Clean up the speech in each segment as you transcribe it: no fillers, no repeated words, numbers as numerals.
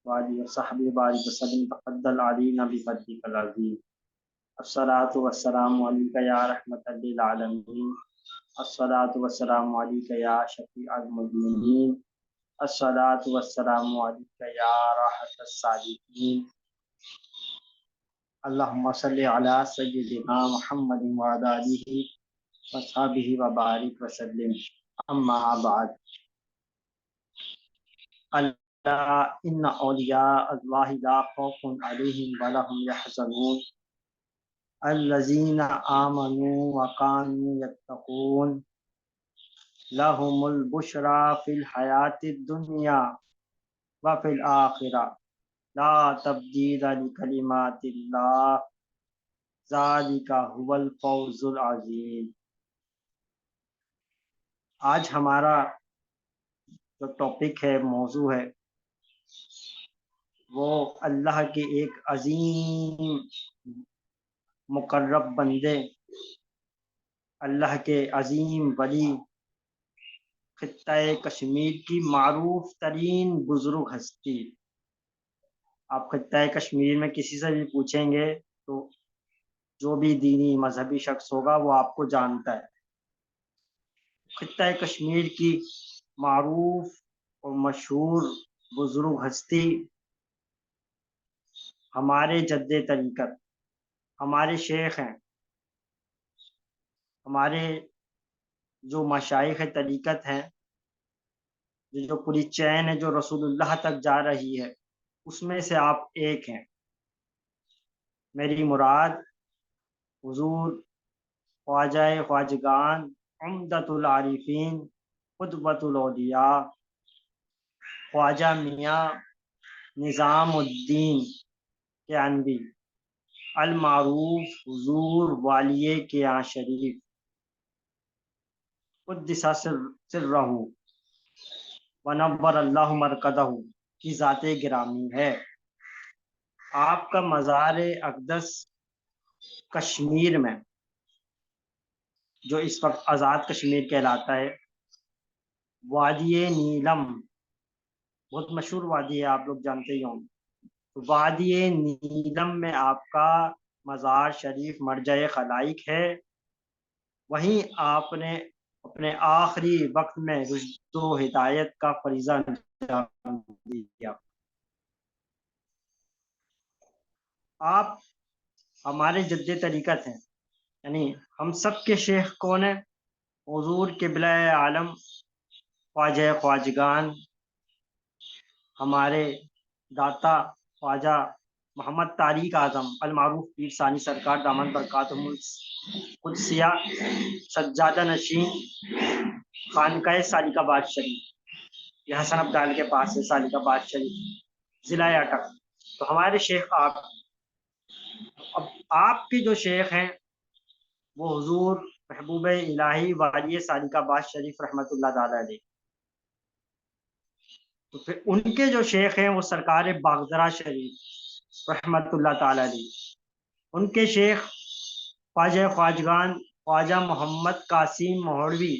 وآلہ وصحبہ بارک وسلم تفضل علینا بفضلک العظیم۔ الصلاۃ والسلام علیک یا رحمۃ للعالمین، الصلاۃ والسلام علیک یا شفیع المذنبین، الصلاۃ والسلام علیک یا راحت الصالحین۔ اللہم صلی علی سیدنا محمد وعلی آلہ وصحبہ وبارک وسلم، اما بعد۔ ان اولیاء اللہ لا خوف علیہم ولا هم یحزنون الذین آمنوا وکانوا یتقون لهم البشری فی الحیاۃ الدنیا وفی الآخرہ لا تبدیل لکلمات اللہ ذالک هو الفوز العظیم۔ آج ہمارا جو ٹاپک ہے، موضوع ہے، وہ اللہ کے ایک عظیم مقرب بندے، اللہ کے عظیم ولی، خطہ کشمیر کی معروف ترین بزرگ ہستی۔ آپ خطہ کشمیر میں کسی سے بھی پوچھیں گے تو جو بھی دینی مذہبی شخص ہوگا وہ آپ کو جانتا ہے۔ خطہ کشمیر کی معروف اور مشہور بزرگ ہستی ہمارے جد طریقت، ہمارے شیخ ہیں، ہمارے جو مشائخ طریقت ہیں، جو پوری چین ہے جو رسول اللہ تک جا رہی ہے، اس میں سے آپ ایک ہیں۔ میری مراد حضور خواجہ خواجگان، عمدۃ العارفین، قطبۃ الاولیاء، خواجہ میاں نظام الدین کیانوی المعروف حضور والیے کیاں شریف قدس سرہ ونور اللہ مرکزہ کی ذات گرامی ہے۔ آپ کا مزار اقدس کشمیر میں، جو اس وقت آزاد کشمیر کہلاتا ہے، وادی نیلم، بہت مشہور وادی ہے، آپ لوگ جانتے ہی ہوں۔ وادی نیلم میں آپ کا مزار شریف مرجع خلائق ہے۔ وہیں آپ نے اپنے آخری وقت میں رشد و ہدایت کا فریضہ انجام دیا۔ آپ ہمارے جد طریقت ہیں، یعنی ہم سب کے شیخ کون ہیں؟ حضور قبلہ عالم خواجہ خواجگان، ہمارے داتا خواجہ محمد طارق اعظم المعروف پیر ثانی سرکار دامن برکاتہم القدسیہ سجادہ نشین خانقاہ سالکہ آباد شریف، یہ حسن ابدال کے پاس ہے، سالکہ آباد شریف، ضلع اٹک۔ تو ہمارے شیخ آپ، اب آپ کے جو شیخ ہیں وہ حضور محبوب الہی والی سالکہ آباد شریف رحمۃ اللہ تعالی علیہ۔ تو پھر ان کے جو شیخ ہیں وہ سرکار باغدرہ شریف رحمۃ اللہ تعالی علیہ۔ ان کے شیخ خواجہ خواجگان خواجہ محمد قاسم مہروی،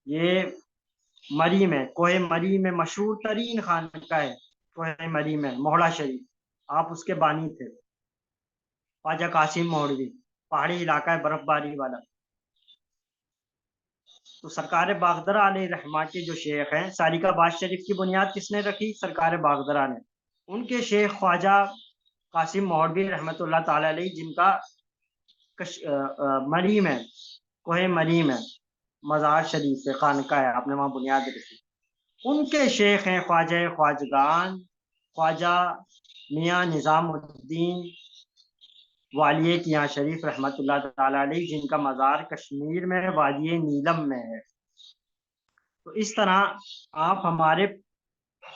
یہ مری میں، کوہ مری میں مشہور ترین خانقاہ ہے، کوہ مری میں موہڑا شریف، آپ اس کے بانی تھے، خواجہ قاسم مہروی، پہاڑی علاقہ ہے برف باری والا۔ تو سرکار باغدرہ علیہ رحمہ کے جو شیخ ہیں، سالکہ آباد شریف کی بنیاد کس نے رکھی؟ سرکار باغدرہ نے۔ ان کے شیخ خواجہ قاسم مہروی رحمۃ اللہ تعالی علیہ، جن کا مری میں، کوہ مری میں مزار شریف سے خانقاہ ہے، آپ نے وہاں بنیاد رکھی۔ ان کے شیخ ہیں خواجہ خواجگان خواجہ میاں نظام الدین والیے کیاں شریف رحمۃ اللہ تعالی علیہ، جن کا مزار کشمیر میں وادی نیلم میں ہے۔ تو اس طرح آپ ہمارے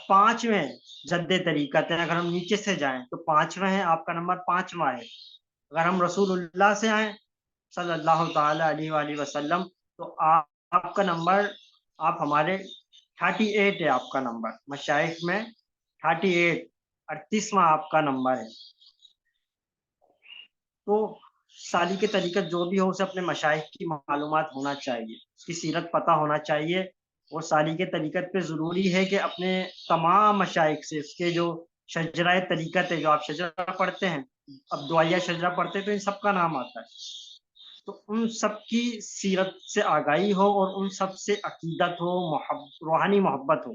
پانچویں جد طریقت ہیں۔ اگر ہم نیچے سے جائیں تو پانچویں ہیں، آپ کا نمبر پانچواں ہے۔ اگر ہم رسول اللہ سے آئیں صلی اللہ تعالی علیہ وآلہ وسلم، تو آپ کا نمبر، آپ ہمارے 38 ہے، آپ کا نمبر مشائخ میں 38، 38واں آپ کا نمبر ہے۔ تو سالی کے طریقت جو بھی ہو، اسے اپنے مشائخ کی معلومات ہونا چاہیے، اس کی سیرت پتہ ہونا چاہیے، اور سالک طریقت پہ ضروری ہے کہ اپنے تمام مشائخ سے اس کے جو شجرہ طریقت ہے، جو آپ شجرہ پڑھتے ہیں، اب دعائیہ شجرہ پڑھتے ہیں تو ان سب کا نام آتا ہے، تو ان سب کی سیرت سے آگاہی ہو اور ان سب سے عقیدت ہو، روحانی محبت ہو۔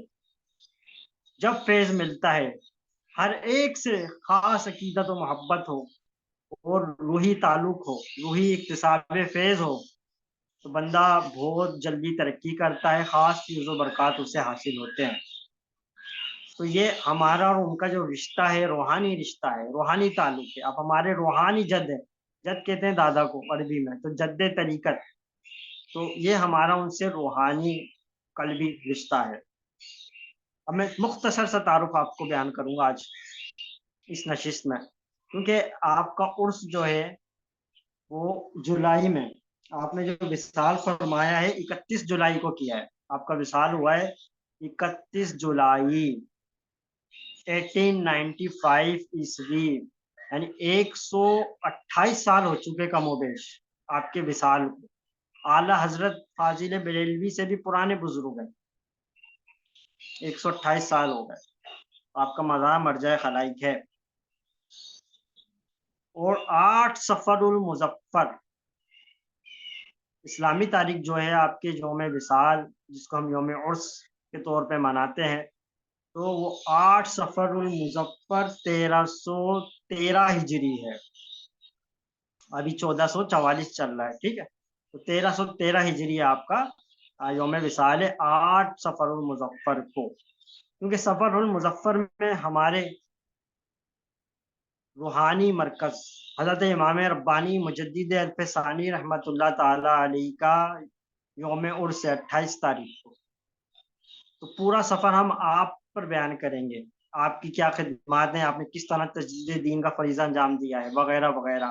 جب فیض ملتا ہے ہر ایک سے خاص عقیدت و محبت ہو اور روحی تعلق ہو، روحی اکتساب فیض ہو، تو بندہ بہت جلدی ترقی کرتا ہے، خاص فیض و برکات اسے حاصل ہوتے ہیں۔ تو یہ ہمارا اور ان کا جو رشتہ ہے روحانی رشتہ ہے، روحانی تعلق ہے۔ اب ہمارے روحانی جد ہے، جد کہتے ہیں دادا کو عربی میں، تو جد طریقت، تو یہ ہمارا ان سے روحانی قلبی رشتہ ہے۔ اب میں مختصر سا تعارف آپ کو بیان کروں گا آج اس نشست میں، کیونکہ آپ کا عرس جو ہے وہ جولائی میں، آپ نے جو وصال فرمایا ہے 31 جولائی کو کیا ہے، آپ کا وصال ہوا ہے 31 جولائی 1895 عیسوی، یعنی 128 سال ہو چکے کم و بیش آپ کے وصال کو۔ اعلیٰ حضرت فاضل بریلوی سے بھی پرانے بزرگ ہیں، 128 سال ہو گئے، آپ کا مزار مرجع خلائق ہے۔ اور 8 صفر المظفر اسلامی تاریخ جو ہے آپ کے یوم وصال، جس کو ہم یوم عرس کے طور پہ مناتے ہیں، تو وہ 8 صفر المظفر 1313 ہجری ہے، ابھی 1444 چل رہا ہے، ٹھیک ہے، تو 1313 ہجری آپ کا یوم وصال ہے 8 صفر المظفر کو، کیونکہ صفر المظفر میں ہمارے روحانی مرکز حضرت امام ربانی مجدد الف ثانی رحمۃ اللہ تعالی علیہ کا یوم عرس 28 تاریخ کو، تو پورا سفر ہم آپ پر بیان کریں گے، آپ کی کیا خدمات ہیں، آپ نے کس طرح تجدید دین کا فریضہ انجام دیا ہے، وغیرہ وغیرہ۔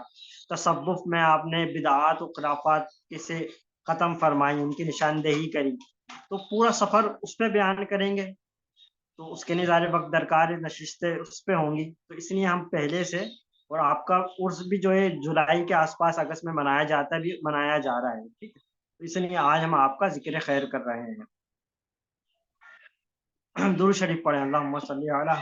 تصوف میں آپ نے بدعات و خرافات کیسے ختم فرمائی، ان کی نشاندہی کری، تو پورا سفر اس پہ بیان کریں گے، تو اس کے نظارے وقت درکار نشستیں اس پہ ہوں گی، تو اس لیے ہم پہلے سے، اور آپ کا عرس بھی جو ہے جولائی کے آس پاس اگست میں منایا جاتا ہے، بھی منایا جا رہا ہے، ٹھیک ہے، تو اس لیے آج ہم آپ کا ذکر خیر کر رہے ہیں۔ درود شریف پڑھیں، اللہم صلی علی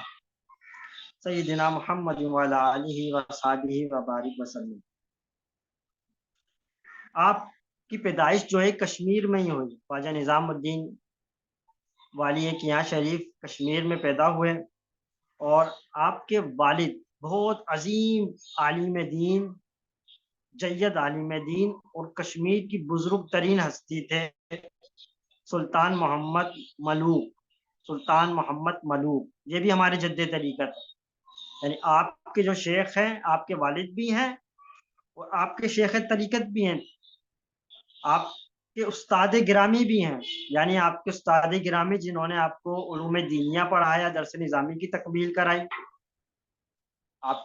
سیدنا محمد وعلی آلہ وصحبہ وبارک وسلم۔ آپ کی پیدائش جو ہے کشمیر میں ہی ہوئی، خواجہ نظام الدین والی کے یہاں شریف کشمیر میں پیدا ہوئے، اور آپ کے والد بہت عظیم عالم دین، جید عالم دین اور کشمیر کی بزرگ ترین ہستی تھے، سلطان محمد ملوک، سلطان محمد ملوک، یہ بھی ہمارے جد طریقت ہے، یعنی آپ کے جو شیخ ہیں آپ کے والد بھی ہیں اور آپ کے شیخ طریقت بھی ہیں، آپ کے استاد گرامی بھی ہیں، یعنی آپ کے استاد گرامی جنہوں نے آپ کو علوم دینیہ پڑھایا، درس نظامی کی تکمیل کرائی، آپ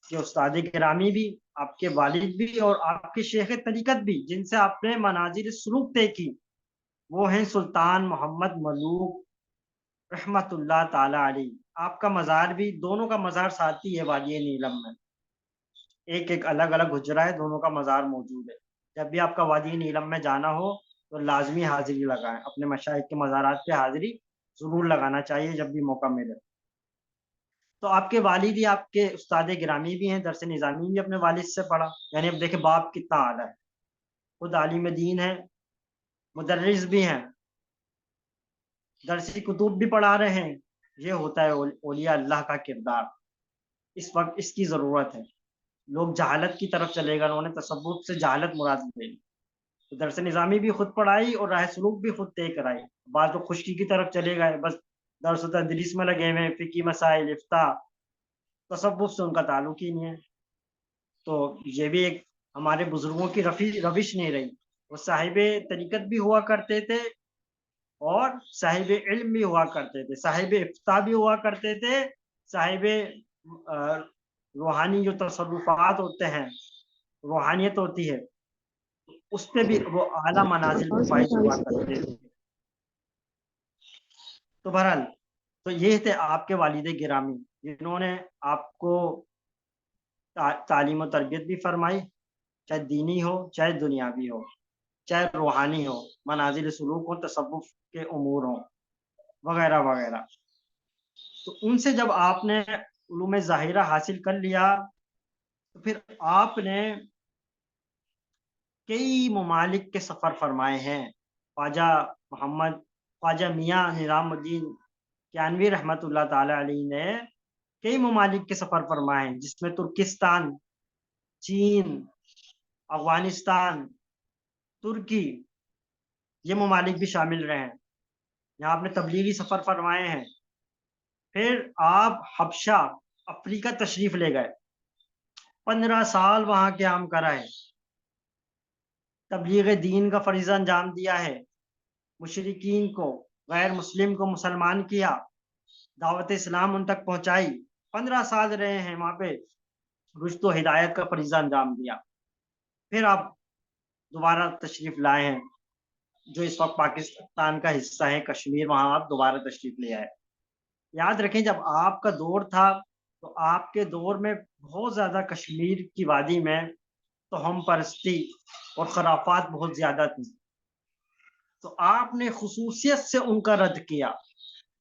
کے استاد گرامی بھی، آپ کے والد بھی، اور آپ کے شیخ طریقت بھی جن سے آپ نے منازل سلوک طے کی، وہ ہیں سلطان محمد ملوک رحمت اللہ تعالی علیہ۔ آپ کا مزار بھی، دونوں کا مزار ساتھی ہے وادی نیلم میں، ایک ایک الگ الگ حجرہ ہے، دونوں کا مزار موجود ہے۔ جب بھی آپ کا وادی نیلم میں جانا ہو تو لازمی حاضری لگائیں، اپنے مشائخ کے مزارات پہ حاضری ضرور لگانا چاہیے جب بھی موقع ملے۔ تو آپ کے والد ہی آپ کے استاد گرامی بھی ہیں، درس نظامی بھی اپنے والد سے پڑھا، یعنی اب دیکھیں باپ کتنا اعلیٰ ہے، خود عالم دین ہے، مدرس بھی ہیں، درسی کتب بھی پڑھا رہے ہیں۔ یہ ہوتا ہے اولیاء اللہ کا کردار، اس وقت اس کی ضرورت ہے۔ لوگ جہالت کی طرف چلے گا، انہوں نے تصوف سے جہالت مراد لے لی، تو درس نظامی بھی خود پڑھائی اور راہ سلوک بھی خود طے کرائی۔ بعض لوگ خشکی کی طرف چلے گئے، بس درس و تدریس میں لگے ہوئے، فقہی مسائل، افتاء، تصوف سے ان کا تعلق ہی نہیں ہے۔ تو یہ بھی ایک ہمارے بزرگوں کی روش نہیں رہی، وہ صاحب طریقت بھی ہوا کرتے تھے اور صاحب علم بھی ہوا کرتے تھے، صاحب افتاء بھی ہوا کرتے تھے، صاحب روحانی جو تصرفات ہوتے ہیں، روحانیت ہوتی ہے، اس پہ بھی وہ اعلیٰ منازل پہ فائز ہوا کرتے تھے۔ تو بہرحال، تو یہ تھے آپ کے والد گرامی جنہوں نے آپ کو تعلیم و تربیت بھی فرمائی، چاہے دینی ہو چاہے دنیاوی ہو، چاہے روحانی ہو، منازل سلوک ہو، تصوف کے امور ہوں وغیرہ وغیرہ. تو ان سے جب آپ نے علوم ظاہرہ حاصل کر لیا تو پھر آپ نے کئی ممالک کے سفر فرمائے ہیں. خواجہ میاں نظام الدین کیانوی رحمۃ اللہ تعالی علیہ نے کئی ممالک کے سفر فرمائے ہیں، جس میں ترکستان، چین، افغانستان، ترکی، یہ ممالک بھی شامل رہے ہیں. یہاں آپ نے تبلیغی سفر فرمائے ہیں. پھر آپ حبشہ افریقہ تشریف لے گئے، 15 سال وہاں قیام کرا ہے، تبلیغ دین کا فریضہ انجام دیا ہے، مشرکین کو، غیر مسلم کو مسلمان کیا، دعوت اسلام ان تک پہنچائی. 15 سال رہے ہیں وہاں پہ، رشد و ہدایت کا فریضہ انجام دیا. پھر آپ دوبارہ تشریف لائے ہیں، جو اس وقت پاکستان کا حصہ ہے کشمیر، وہاں آپ دوبارہ تشریف لے آئے. یاد رکھیں جب آپ کا دور تھا تو آپ کے دور میں بہت زیادہ کشمیر کی وادی میں توہم پرستی اور خرافات بہت زیادہ تھی. تو آپ نے خصوصیت سے ان کا رد کیا،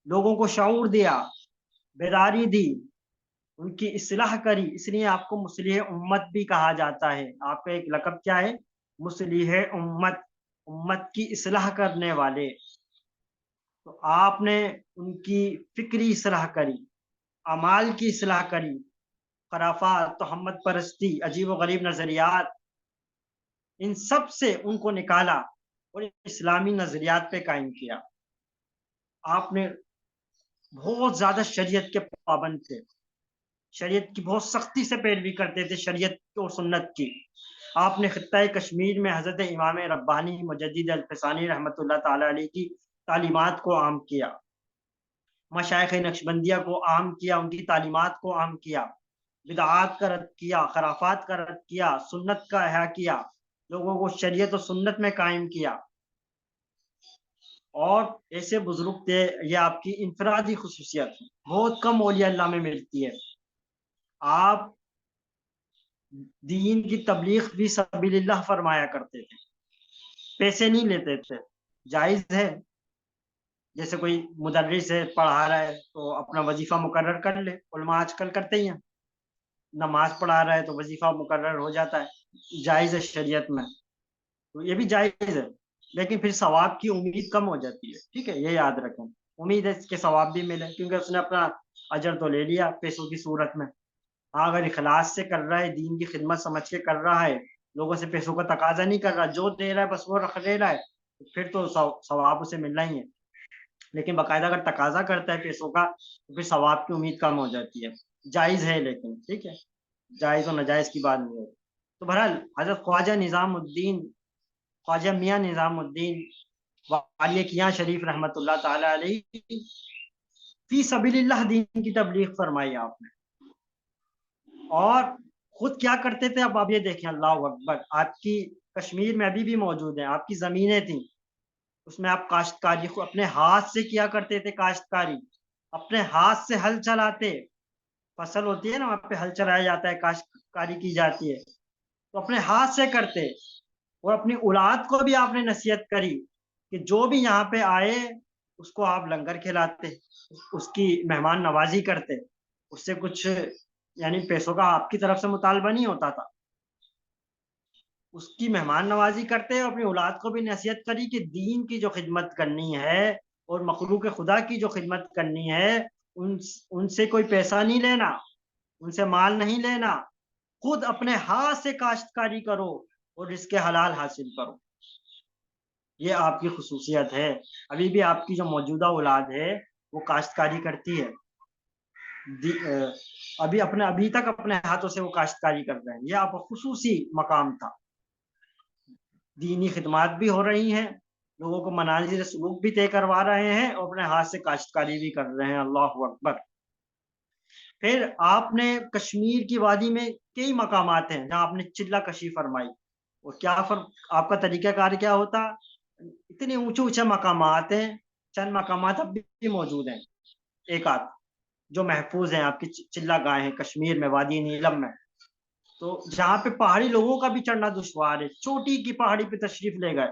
لوگوں کو شعور دیا، بیداری دی، ان کی اصلاح کری. اس لیے آپ کو مصلح امت بھی کہا جاتا ہے. آپ کا ایک لقب کیا ہے؟ مصلح امت، امت کی اصلاح کرنے والے. تو آپ نے ان کی فکری اصلاح کری، اعمال کی اصلاح کری، خرافات، تہمت پرستی، عجیب و غریب نظریات، ان سب سے ان کو نکالا اور اسلامی نظریات پہ قائم کیا. آپ نے بہت زیادہ شریعت کے پابند تھے، شریعت کی بہت سختی سے پیروی کرتے تھے، شریعت اور سنت کی. آپ نے خطہ کشمیر میں حضرت امام ربانی مجدد الفسانی رحمۃ اللہ تعالی علیہ کی تعلیمات کو عام کیا، مشائخ نقشبندیہ کو عام کیا، ان کی تعلیمات کو عام کیا، بدعات کا رد کیا، خرافات کا رد کیا، سنت کا احیا کیا، لوگوں کو شریعت و سنت میں قائم کیا. اور ایسے بزرگ تھے، یہ آپ کی انفرادی خصوصیت ہے، بہت کم اولیاء اللہ میں ملتی ہے. آپ دین کی تبلیغ بھی سبیل اللہ فرمایا کرتے تھے، پیسے نہیں لیتے تھے. جائز ہے، جیسے کوئی مدرس ہے پڑھا رہا ہے تو اپنا وظیفہ مقرر کر لے، علماء آج کل کرتے ہی ہیں. نماز پڑھا رہا ہے تو وظیفہ مقرر ہو جاتا ہے، جائز ہے شریعت میں، تو یہ بھی جائز ہے. لیکن پھر ثواب کی امید کم ہو جاتی ہے. ٹھیک ہے، یہ یاد رکھیں. امید ہے کہ ثواب بھی ملے، کیونکہ اس نے اپنا اجر تو لے لیا پیسوں کی صورت میں. ہاں، اگر اخلاص سے کر رہا ہے، دین کی خدمت سمجھ کے کر رہا ہے، لوگوں سے پیسوں کا تقاضا نہیں کر رہا، جو دے رہا ہے بس وہ رکھ لے رہا ہے، پھر تو ثواب اسے ملنا ہی ہے. لیکن باقاعدہ اگر تقاضا کرتا ہے پیسوں کا تو پھر ثواب کی امید کم ہو جاتی ہے. جائز ہے لیکن، ٹھیک ہے، جائز و ناجائز کی بات نہیں ہے. تو بہرحال حضرت خواجہ نظام الدین، خواجہ میاں نظام الدین والی کیاں شریف رحمۃ اللہ تعالی علیہ، فی سبیل اللہ دین کی تبلیغ فرمائی آپ نے. اور خود کیا کرتے تھے؟ اب آپ یہ دیکھیں، اللہ اکبر، آپ کی کشمیر میں ابھی بھی موجود ہیں، آپ کی زمینیں تھیں، اس میں آپ کاشتکاری کو اپنے ہاتھ سے کیا کرتے تھے. کاشتکاری اپنے ہاتھ سے ہل چلاتے، فصل ہوتی ہے نا وہاں پہ ہل چلایا جاتا ہے، کاشتکاری کی جاتی ہے، تو اپنے ہاتھ سے کرتے. اور اپنی اولاد کو بھی آپ نے نصیحت کری کہ جو بھی یہاں پہ آئے اس کو آپ لنگر کھلاتے، اس کی مہمان نوازی کرتے. اس سے کچھ یعنی پیسوں کا آپ کی طرف سے مطالبہ نہیں ہوتا تھا، اس کی مہمان نوازی کرتے. اور اپنی اولاد کو بھی نصیحت کری کہ دین کی جو خدمت کرنی ہے اور مخلوق خدا کی جو خدمت کرنی ہے، ان سے کوئی پیسہ نہیں لینا، ان سے مال نہیں لینا، خود اپنے ہاتھ سے کاشتکاری کرو اور رزق حلال حاصل کرو. یہ آپ کی خصوصیت ہے. ابھی بھی آپ کی جو موجودہ اولاد ہے وہ کاشتکاری کرتی ہے، ابھی تک اپنے ہاتھوں سے وہ کاشتکاری کر رہے ہیں. یہ آپ کا خصوصی مقام تھا. دینی خدمات بھی ہو رہی ہیں، لوگوں کو منازل سلوک بھی طے کروا رہے ہیں، اور اپنے ہاتھ سے کاشتکاری بھی کر رہے ہیں. اللہ اکبر. پھر آپ نے کشمیر کی وادی میں کئی مقامات ہیں جہاں آپ نے چلہ کشی فرمائی. اور کیا آپ کا طریقہ کار کیا ہوتا؟ اتنے اونچے اونچے مقامات ہیں، چند مقامات اب بھی موجود ہیں، ایک آدھ جو محفوظ ہیں آپ کی چلہ گاہیں ہیں کشمیر میں، وادی نیلم میں. تو جہاں پہ پہاڑی لوگوں کا بھی چڑھنا دشوار ہے، چوٹی کی پہاڑی پہ تشریف لے گئے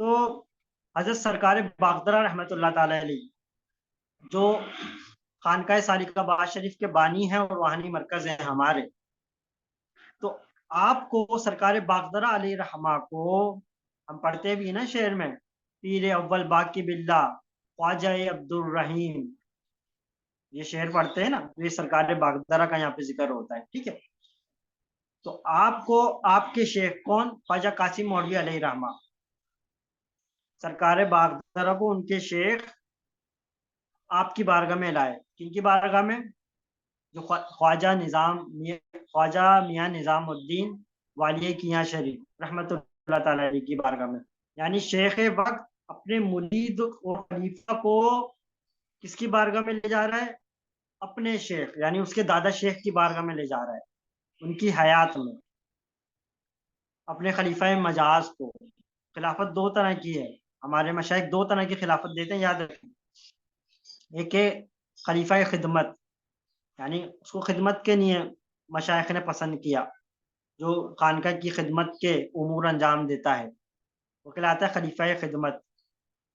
تو حضرت سرکار باغدرہ رحمۃ اللہ تعالی علیہ جو خانقاہ سالکہ باز شریف کے بانی ہیں اور روحانی مرکز ہیں ہمارے، تو آپ کو سرکار باغدرہ علیہ رحمہ کو ہم پڑھتے بھی نا شعر میں، پیر اول باقی باللہ خواجہ عبد الرحیم، یہ شعر پڑھتے ہیں نا، یہ سرکار باغدرہ کا یہاں پہ ذکر ہوتا ہے، ٹھیک ہے۔ تو آپ کو آپ کے شیخ کون؟ خواجہ قاسم مولوی علیہ رحمہ، سرکار باغدرہ کو ان کے شیخ آپ کی بارگاہ میں لائے، کن کی بارگاہ میں؟ جو خواجہ میاں نظام الدین والی کیاں شریف رحمۃ اللہ تعالی علیہ کی بارگاہ میں، یعنی شیخ وقت اپنے مرید اور خلیفہ کو کس کی بارگاہ میں لے جا رہا ہے؟ اپنے شیخ یعنی اس کے دادا شیخ کی بارگاہ میں لے جا رہا ہے، ان کی حیات میں اپنے خلیفہ مجاز کو۔ خلافت دو طرح کی ہے، ہمارے مشائخ دو طرح کی خلافت دیتے ہیں، یاد رکھیں۔ ایک ہے خلیفہ خدمت، یعنی اس کو خدمت کے لیے مشائخ نے پسند کیا، جو خانقاہ کی خدمت کے امور انجام دیتا ہے، وہ کہلاتا ہے خلیفہ خدمت۔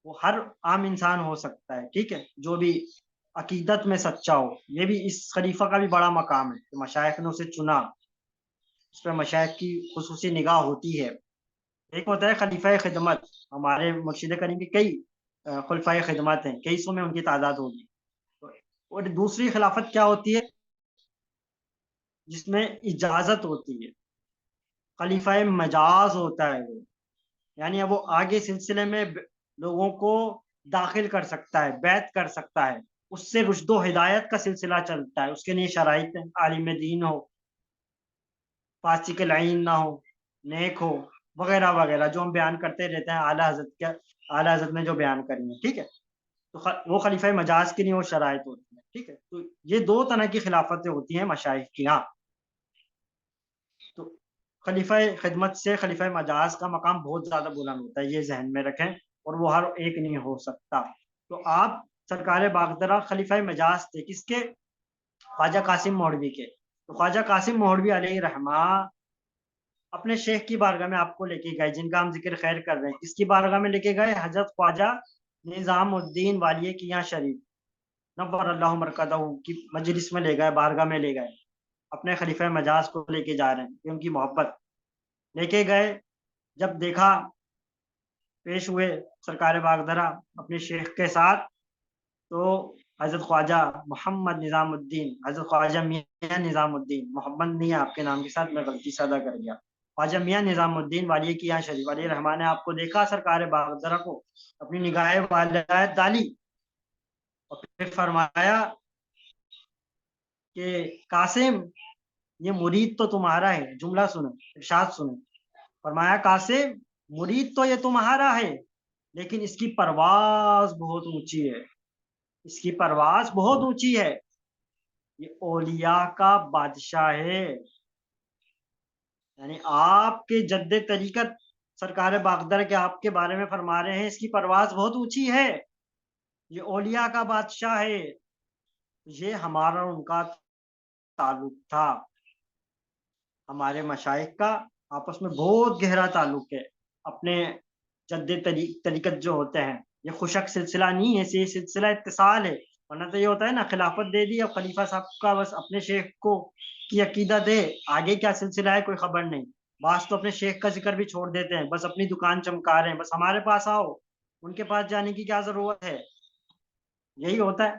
وہ ہر عام انسان ہو سکتا ہے، ٹھیک ہے، جو بھی عقیدت میں سچا ہو۔ یہ بھی اس خلیفہ کا بھی بڑا مقام ہے کہ مشائخ نے اسے چنا، اس پہ مشائخ کی خصوصی نگاہ ہوتی ہے۔ ایک ہوتا ہے خلیفہ خدمت، ہمارے مرشد کریم کی کئی خلفۂ خدمت ہیں، کئی سو میں ان کی تعداد ہوگی۔ اور دوسری خلافت کیا ہوتی ہے؟ جس میں اجازت ہوتی ہے، خلیفہ مجاز ہوتا ہے وہ، یعنی اب وہ آگے سلسلے میں لوگوں کو داخل کر سکتا ہے، بیعت کر سکتا ہے، اس سے رشد و ہدایت کا سلسلہ چلتا ہے۔ اس کے لیے شرائط عالم دین ہو، فاسق العین نہ ہو، نیک ہو، وغیرہ وغیرہ، جو ہم بیان کرتے رہتے ہیں اعلیٰ حضرت نے جو بیان کری ہے، ٹھیک ہے۔ تو وہ خلیفہ مجاز کے لیے وہ شرائط ہوتی ہے، ٹھیک ہے۔ تو یہ دو طرح کی خلافتیں ہوتی ہیں مشائخ کی یہاں۔ تو خلیفہ خدمت سے خلیفہ مجاز کا مقام بہت زیادہ بلند ہوتا ہے، یہ ذہن میں رکھیں، اور وہ ہر ایک نہیں ہو سکتا۔ تو آپ سرکار باغدرہ خلیفہ مجاز تھے، کس کے؟ خواجہ قاسم مولوی کے۔ تو خواجہ قاسم مولوی علیہ رحمہ اپنے شیخ کی بارگاہ میں آپ کو لے کے گئے، جن کا ہم ذکر خیر کر رہے ہیں، کس کی بارگاہ میں لے کے گئے؟ حضرت خواجہ نظام الدین والی کیاں شریف نور اللہ مرکزہ کی مجلس میں لے گئے، بارگاہ میں لے گئے، اپنے خلیفہ مجاز کو لے کے جا رہے ہیں، یہ ان کی محبت لے کے گئے۔ جب دیکھا، پیش ہوئے سرکار باغدرہ اپنے شیخ کے ساتھ، تو حضرت خواجہ محمد نظام الدین، حضرت خواجہ میاں نظام الدین، محمد نہیں ہے آپ کے نام کے ساتھ، میں غلطی سے ادا کر گیا، خواجہ میاں نظام الدین والی کیاں شریف علیہ رحمٰن نے آپ کو دیکھا، سرکار باغدرہ کو، اپنی نگاہ ولایت ڈالی، اور پھر فرمایا کہ قاسم، یہ مرید تو تمہارا ہے، جملہ سنیں، ارشاد سنیں، فرمایا قاسم، مرید تو یہ تمہارا ہے، لیکن اس کی پرواز بہت اونچی ہے، اس کی پرواز بہت اونچی ہے، یہ اولیاء کا بادشاہ ہے۔ یعنی آپ کے جد طریقت سرکار باغدر کے آپ کے بارے میں فرما رہے ہیں، اس کی پرواز بہت اونچی ہے، یہ اولیاء کا بادشاہ ہے۔ یہ ہمارا ان کا تعلق تھا، ہمارے مشائخ کا آپس میں بہت گہرا تعلق ہے، اپنے جد طریقت جو ہوتے ہیں، یہ خوشک سلسلہ نہیں ہے، یہ سلسلہ اتصال ہے۔ ورنہ تو یہ ہوتا ہے نا، خلافت دے دی، اب خلیفہ صاحب کا بس اپنے شیخ کو کی عقیدت ہے، آگے کیا سلسلہ ہے کوئی خبر نہیں۔ بعض تو اپنے شیخ کا ذکر بھی چھوڑ دیتے ہیں، بس اپنی دکان چمکا رہے ہیں، بس ہمارے پاس آؤ، ان کے پاس جانے کی کیا ضرورت ہے، یہی ہوتا ہے۔